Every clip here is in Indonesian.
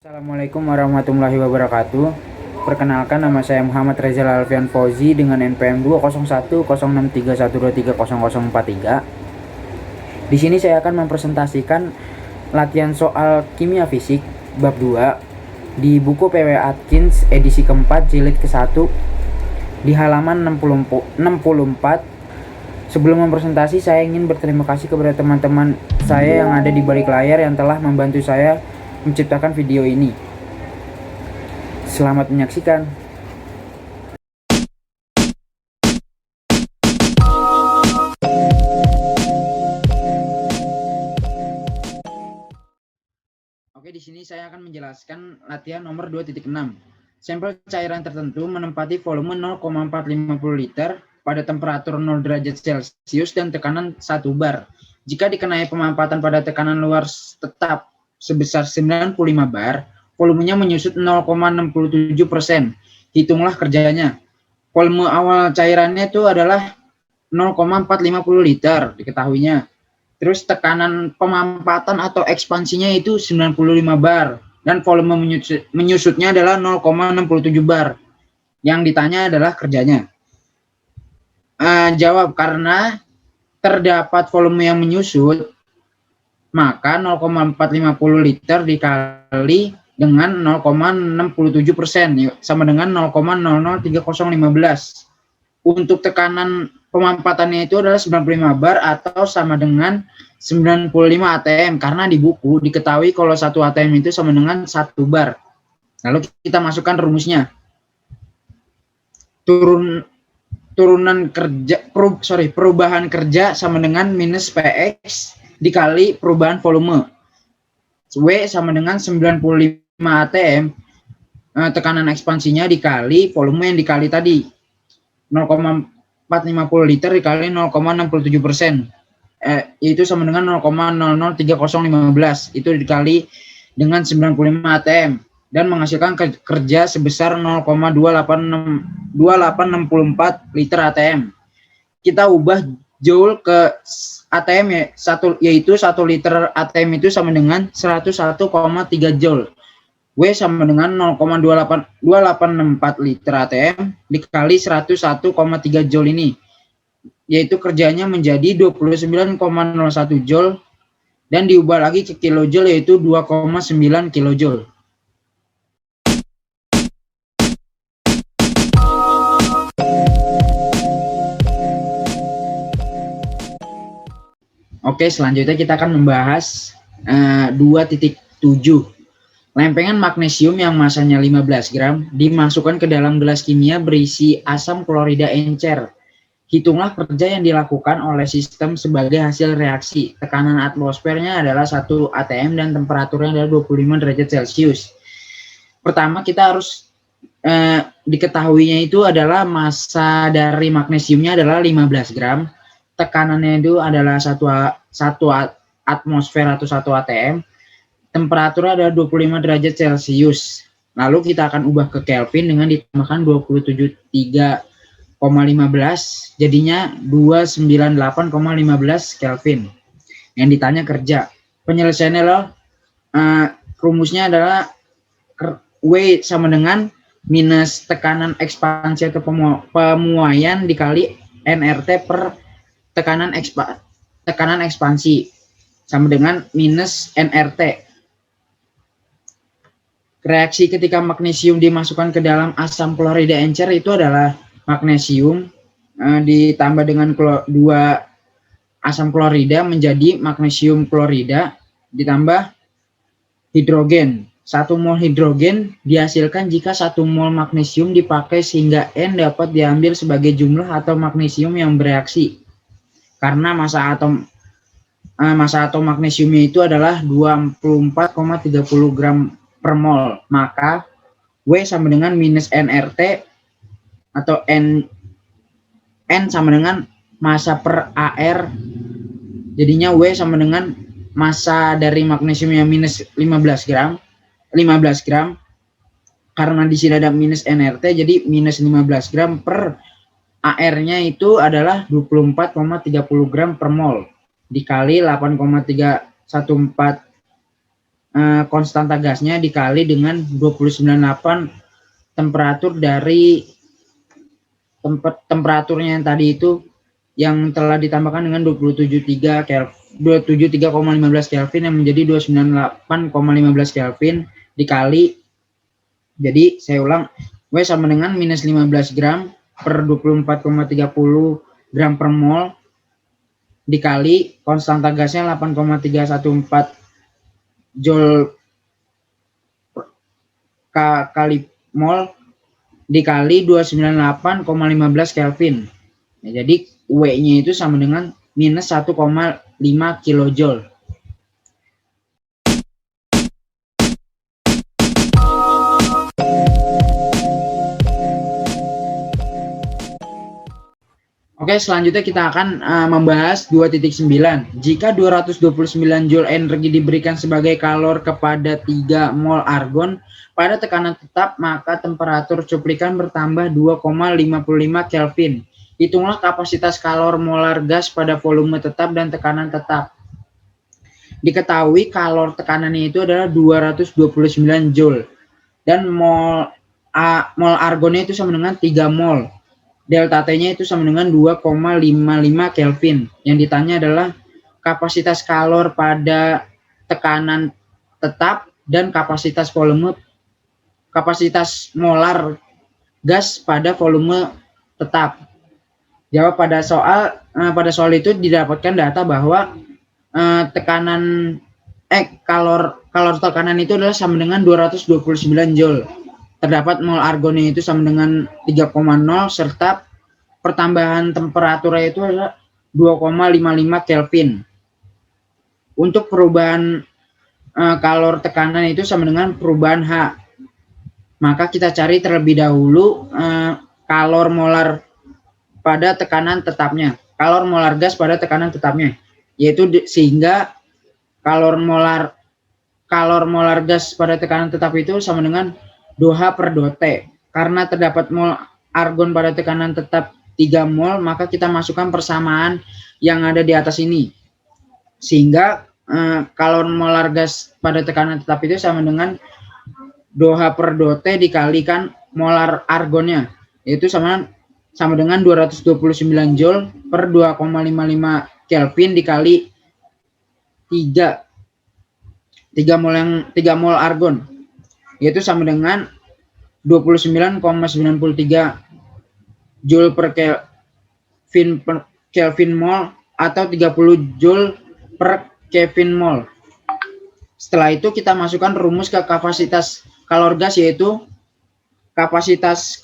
Assalamualaikum warahmatullahi wabarakatuh. Perkenalkan, nama saya Muhammad Reza Alfian Fauzi dengan NPM 2010631230043. Di sini saya akan mempresentasikan latihan soal kimia fisik bab 2 di buku PW Atkins edisi keempat jilid ke-1 di halaman 64. Sebelum mempresentasi, saya ingin berterima kasih kepada teman-teman saya yang ada di balik layar yang telah membantu saya menciptakan video ini. Selamat menyaksikan. Oke, di sini saya akan menjelaskan latihan nomor 2.6. Sampel cairan tertentu menempati volume 0,450 liter pada temperatur 0 derajat Celcius dan tekanan 1 bar. Jika dikenai pemampatan pada tekanan luar tetap sebesar 95 bar, volumenya menyusut 0,67%. Hitunglah kerjanya. Volume awal cairannya itu adalah 0,450 liter, diketahuinya. Terus tekanan pemampatan atau ekspansinya itu 95 bar. Dan volume menyusutnya adalah 0,67 bar. Yang ditanya adalah kerjanya. Jawab, karena terdapat volume yang menyusut, maka 0,450 liter dikali dengan 0,67% sama dengan 0,003015. Untuk tekanan pemampatannya itu adalah 95 bar atau sama dengan 95 atm, karena di buku diketahui kalau 1 atm itu sama dengan 1 bar. Lalu kita masukkan rumusnya. Perubahan kerja sama dengan minus Px dikali perubahan volume. W sama dengan 95 atm, tekanan ekspansinya dikali volume yang dikali tadi. 0,450 liter dikali 0,67%. Itu sama dengan 0,003015. Itu dikali dengan 95 atm. Dan menghasilkan kerja sebesar 0,2864 liter atm. Kita ubah joule ke atm ya, yaitu 1 liter atm itu sama dengan 101,3 joule. W sama dengan 0,2864 liter atm dikali 101,3 joule ini, yaitu kerjanya menjadi 29,01 joule, dan diubah lagi ke kilojoule yaitu 2,9 kilojoule. Oke, selanjutnya kita akan membahas 2.7. Lempengan magnesium yang masanya 15 gram dimasukkan ke dalam gelas kimia berisi asam klorida encer. Hitunglah kerja yang dilakukan oleh sistem sebagai hasil reaksi. Tekanan atmosfernya adalah 1 atm dan temperaturnya adalah 25 derajat Celcius. Pertama kita harus diketahuinya itu adalah massa dari magnesiumnya adalah 15 gram. Tekanannya itu adalah 1 atmosfer atau 1 atm. Temperaturnya adalah 25 derajat Celcius. Lalu kita akan ubah ke Kelvin dengan ditambahkan 273,15, jadinya 298,15 Kelvin. Yang ditanya kerja. Penyelesaiannya adalah rumusnya adalah W sama dengan minus tekanan ekspansi atau pemuaian dikali nRT per tekanan ekspansi sama dengan minus nRT. Reaksi ketika magnesium dimasukkan ke dalam asam klorida encer itu adalah magnesium ditambah dengan 2 asam klorida menjadi magnesium klorida ditambah hidrogen. 1 mol hidrogen dihasilkan jika 1 mol magnesium dipakai sehingga N dapat diambil sebagai jumlah atom magnesium yang bereaksi. Karena massa atom magnesiumnya itu adalah 24,30 gram per mol, maka W sama dengan minus nRT atau N sama dengan massa per AR, jadinya W sama dengan massa dari magnesium yang minus 15 gram. Karena di sini ada minus nRT, jadi minus 15 gram per AR-nya itu adalah 24,30 gram per mol dikali 8,314 konstanta gasnya dikali dengan 29,8 temperatur dari temperaturnya yang tadi itu yang telah ditambahkan dengan 27,3 Kelvin, 27,3,15 Kelvin yang menjadi 298,15 Kelvin dikali, jadi saya ulang, W sama dengan minus 15 gram per 24,30 gram per mol dikali konstanta gasnya 8,314 Joule kali mol dikali 298,15 Kelvin. Ya, jadi W-nya itu sama dengan minus 1,5 kilojoule. Oke, selanjutnya kita akan membahas 2.9. Jika 229 Joule energi diberikan sebagai kalor kepada 3 mol argon pada tekanan tetap, maka temperatur cuplikan bertambah 2,55 Kelvin. Hitunglah kapasitas kalor molar gas pada volume tetap dan tekanan tetap. Diketahui kalor tekanannya itu adalah 229 Joule dan mol argonnya itu sama dengan 3 mol. Delta T-nya itu sama dengan 2,55 Kelvin. Yang ditanya adalah kapasitas kalor pada tekanan tetap dan kapasitas molar gas pada volume tetap. Jawab pada soal itu didapatkan data bahwa kalor tekanan itu adalah sama dengan 229 Joule. Terdapat mol argonnya itu sama dengan 3,0 serta pertambahan temperaturnya itu adalah 2,55 Kelvin. Untuk perubahan kalor tekanan itu sama dengan perubahan H. Maka kita cari terlebih dahulu kalor molar pada tekanan tetapnya, kalor molar gas pada tekanan tetapnya, yaitu sehingga kalor molar gas pada tekanan tetap itu sama dengan 2H per 2T. Karena terdapat mol argon pada tekanan tetap 3 mol, maka kita masukkan persamaan yang ada di atas ini. Sehingga kalor molar gas pada tekanan tetap itu sama dengan 2H per 2T dikalikan molar argonnya, yaitu sama dengan 229 Joule per 2,55 Kelvin dikali 3 mol argon, yaitu sama dengan 29,93 Joule per Kelvin mol atau 30 Joule per Kelvin mol. Setelah itu kita masukkan rumus ke kapasitas kalor gas, yaitu kapasitas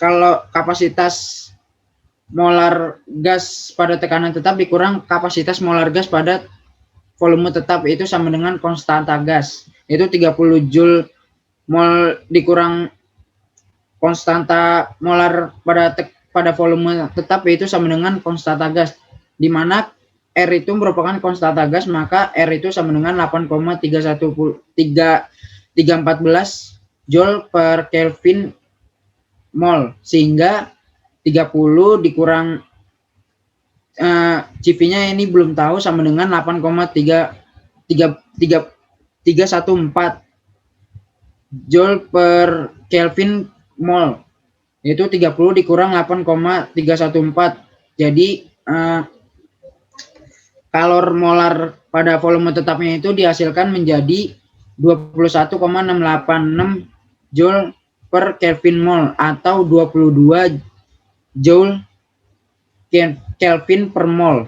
molar gas pada tekanan tetap dikurang kapasitas molar gas pada volume tetap, itu sama dengan konstanta gas, yaitu 30 Joule mol dikurang konstanta molar pada volume tetap, yaitu sama dengan konstanta gas, di mana R itu merupakan konstanta gas, maka R itu sama dengan 8,314 Joule per Kelvin mol, sehingga 30 dikurang CV-nya ini belum tahu, sama dengan 8,314 Joule per Kelvin mol, yaitu 30 dikurang 8,314. Jadi kalor molar pada volume tetapnya itu dihasilkan menjadi 21,686 Joule per Kelvin mol atau 22 Joule Kelvin per mol.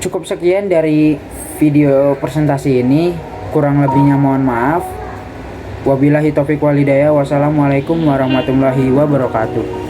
Cukup sekian dari video presentasi ini, kurang lebihnya mohon maaf. Wabillahi taufiq walhidayah. Wassalamualaikum warahmatullahi wabarakatuh.